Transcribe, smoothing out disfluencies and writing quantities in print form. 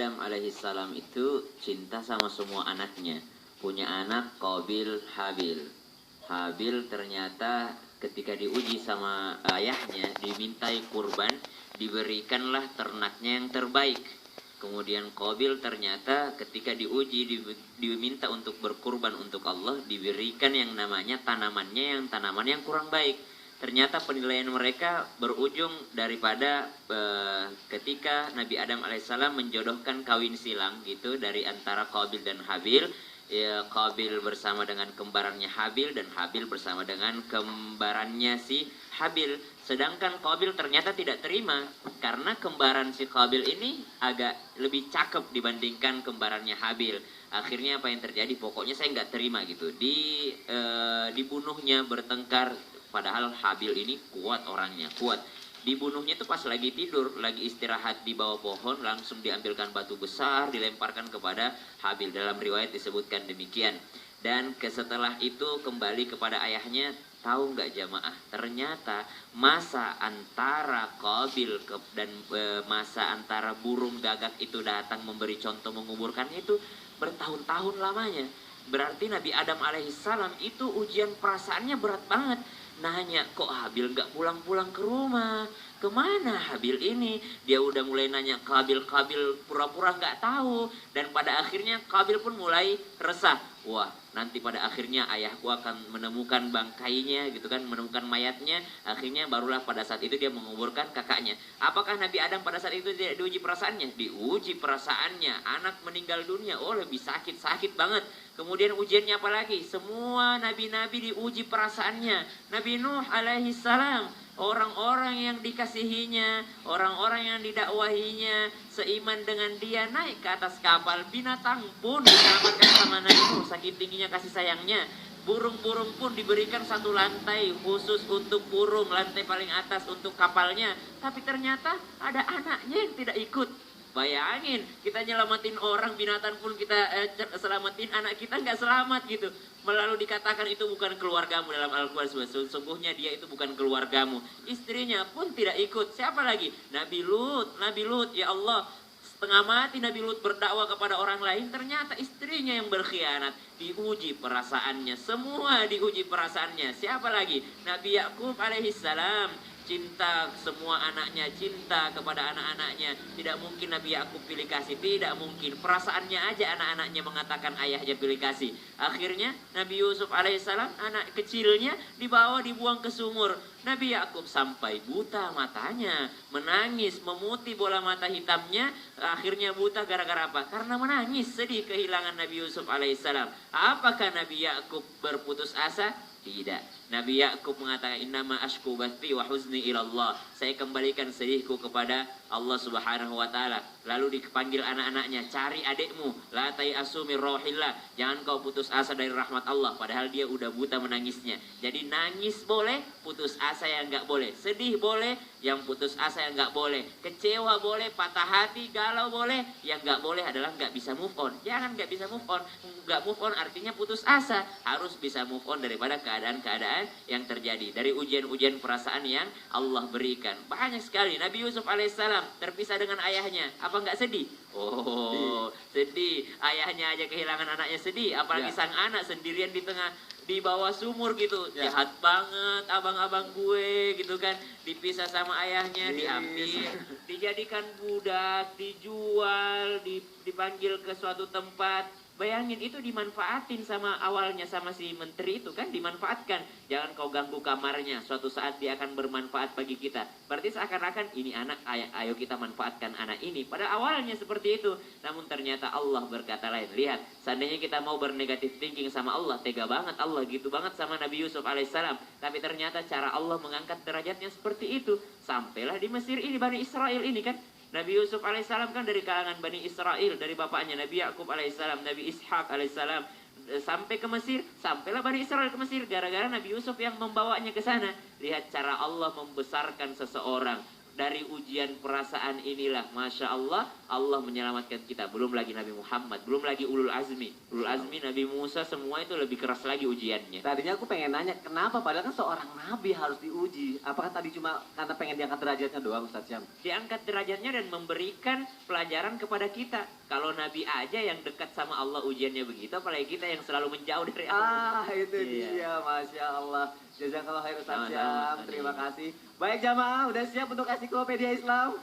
Adam alaihissalam itu cinta sama semua anaknya. Punya anak Qabil, Habil. Habil ternyata ketika diuji sama ayahnya, dimintai kurban, diberikanlah ternaknya yang terbaik. Kemudian Qabil ternyata ketika diuji, diminta untuk berkurban untuk Allah, diberikan yang namanya tanaman yang kurang baik. Ternyata penilaian mereka berujung daripada ketika Nabi Adam alaihissalam menjodohkan kawin silang gitu dari antara Qabil dan Habil. Ya, Qabil bersama dengan kembarannya Habil dan Habil bersama dengan kembarannya si Habil. Sedangkan Qabil ternyata tidak terima karena kembaran si Qabil ini agak lebih cakep dibandingkan kembarannya Habil. Akhirnya apa yang terjadi? Pokoknya saya nggak terima gitu. Dibunuhnya, bertengkar. Padahal Habil ini kuat orangnya, kuat. Dibunuhnya itu pas lagi tidur, lagi istirahat di bawah pohon, langsung diambilkan batu besar, dilemparkan kepada Habil. Dalam riwayat disebutkan demikian. Dan setelah itu kembali kepada ayahnya. Tahu nggak jamaah? Ternyata masa antara Qabil dan masa antara burung gagak itu datang memberi contoh menguburkannya itu bertahun-tahun lamanya. Berarti Nabi Adam alaihissalam itu ujian perasaannya berat banget. Nanya, kok Habil gak pulang-pulang ke rumah? Kemana Habil ini? Dia udah mulai nanya Qabil pura-pura gak tahu. Dan pada akhirnya Qabil pun mulai resah. Wah, nanti pada akhirnya ayahku akan menemukan bangkainya gitu kan, menemukan mayatnya. Akhirnya barulah pada saat itu dia menguburkan kakaknya. Apakah Nabi Adam pada saat itu tidak diuji perasaannya? Diuji perasaannya. Anak meninggal dunia, oh lebih sakit banget. Kemudian ujiannya apa lagi? Semua nabi-nabi diuji perasaannya. Nabi Nuh alaihissalam, orang-orang yang dikasihinya, orang-orang yang didakwahinya, seiman dengan dia naik ke atas kapal. Binatang pun diselamatkan sama Nabi Nuh, saking tingginya kasih sayangnya. Burung-burung pun diberikan satu lantai khusus untuk burung, lantai paling atas untuk kapalnya. Tapi ternyata ada anaknya yang tidak ikut. Bayangin, kita nyelamatin orang, binatang pun kita selamatin, anak kita nggak selamat gitu. Lalu dikatakan itu bukan keluargamu dalam Al-Quran. Sesungguhnya dia itu bukan keluargamu. Istrinya pun tidak ikut. Siapa lagi? Nabi Lut, ya Allah. Setengah mati Nabi Lut berdakwah kepada orang lain, ternyata istrinya yang berkhianat. Diuji perasaannya, semua diuji perasaannya. Siapa lagi? Nabi Yakub alaihissalam, cinta semua anaknya, cinta kepada anak-anaknya. Tidak mungkin Nabi Yakub pilih kasih, tidak mungkin. Perasaannya aja anak-anaknya mengatakan ayahnya pilih kasih. Akhirnya Nabi Yusuf alaihissalam, anak kecilnya dibuang ke sumur. Nabi Yakub sampai buta matanya, menangis, memutih bola mata hitamnya. Akhirnya buta gara-gara apa? Karena menangis, sedih kehilangan Nabi Yusuf alaihissalam. Apakah Nabi Yakub berputus asa? Tidak. Nabi Yakub mengatakan, innama ashku bathi wa huzni ilallah. Saya kembalikan sedihku kepada Allah Subhanahu wa taala. Lalu dipanggil anak-anaknya, cari adikmu, la tayasu min rauhillah. Jangan kau putus asa dari rahmat Allah, padahal dia udah buta menangisnya. Jadi nangis boleh, putus asa yang enggak boleh. Sedih boleh, yang putus asa yang enggak boleh. Kecewa boleh, patah hati, galau boleh. Yang enggak boleh adalah enggak bisa move on. Jangan enggak bisa move on. Enggak move on artinya putus asa. Harus bisa move on daripada keadaan-keadaan yang terjadi, dari ujian-ujian perasaan yang Allah berikan. Banyak sekali. Nabi Yusuf alaihissalam terpisah dengan ayahnya, apa nggak sedih? Oh, sedih. Ayahnya aja kehilangan anaknya sedih, apalagi sang anak sendirian di bawah sumur gitu. Jahat banget abang-abang gue gitu kan, dipisah sama ayahnya, diambil, dijadikan budak, dijual, dipanggil ke suatu tempat. Bayangin, itu dimanfaatin sama awalnya sama si menteri itu kan, dimanfaatkan. Jangan kau ganggu kamarnya, suatu saat dia akan bermanfaat bagi kita. Berarti seakan-akan ini anak, ayo kita manfaatkan anak ini. Pada awalnya seperti itu. Namun ternyata Allah berkata lain. Lihat, seandainya kita mau bernegatif thinking sama Allah, tega banget Allah gitu banget sama Nabi Yusuf alaihissalam. Tapi ternyata cara Allah mengangkat derajatnya seperti itu. Sampailah di Mesir ini, Bani Israel ini kan. Nabi Yusuf alaihissalam kan dari kalangan Bani Israel, dari bapaknya Nabi Yakub alaihissalam, Nabi Ishak alaihissalam, sampai ke Mesir. Sampailah Bani Israel ke Mesir gara-gara Nabi Yusuf yang membawanya ke sana. Lihat cara Allah membesarkan seseorang. dari ujian perasaan inilah, Masya Allah, Allah menyelamatkan kita. Belum lagi Nabi Muhammad, belum lagi Ulul Azmi. Ulul Azmi, Nabi Musa, semua itu lebih keras lagi ujiannya. Tadinya aku pengen nanya, kenapa? Padahal kan seorang nabi harus diuji. Apakah tadi cuma karena pengen diangkat derajatnya doang, Ustaz Syam? Diangkat derajatnya dan memberikan pelajaran kepada kita. Kalau Nabi aja yang dekat sama Allah ujiannya begitu, apalagi kita yang selalu menjauh dari Allah. Itu dia, Masya Allah. Jazakallah khair Ustaz Syam, terima kasih. Baik jamaah, udah siap untuk ensiklopedia Islam?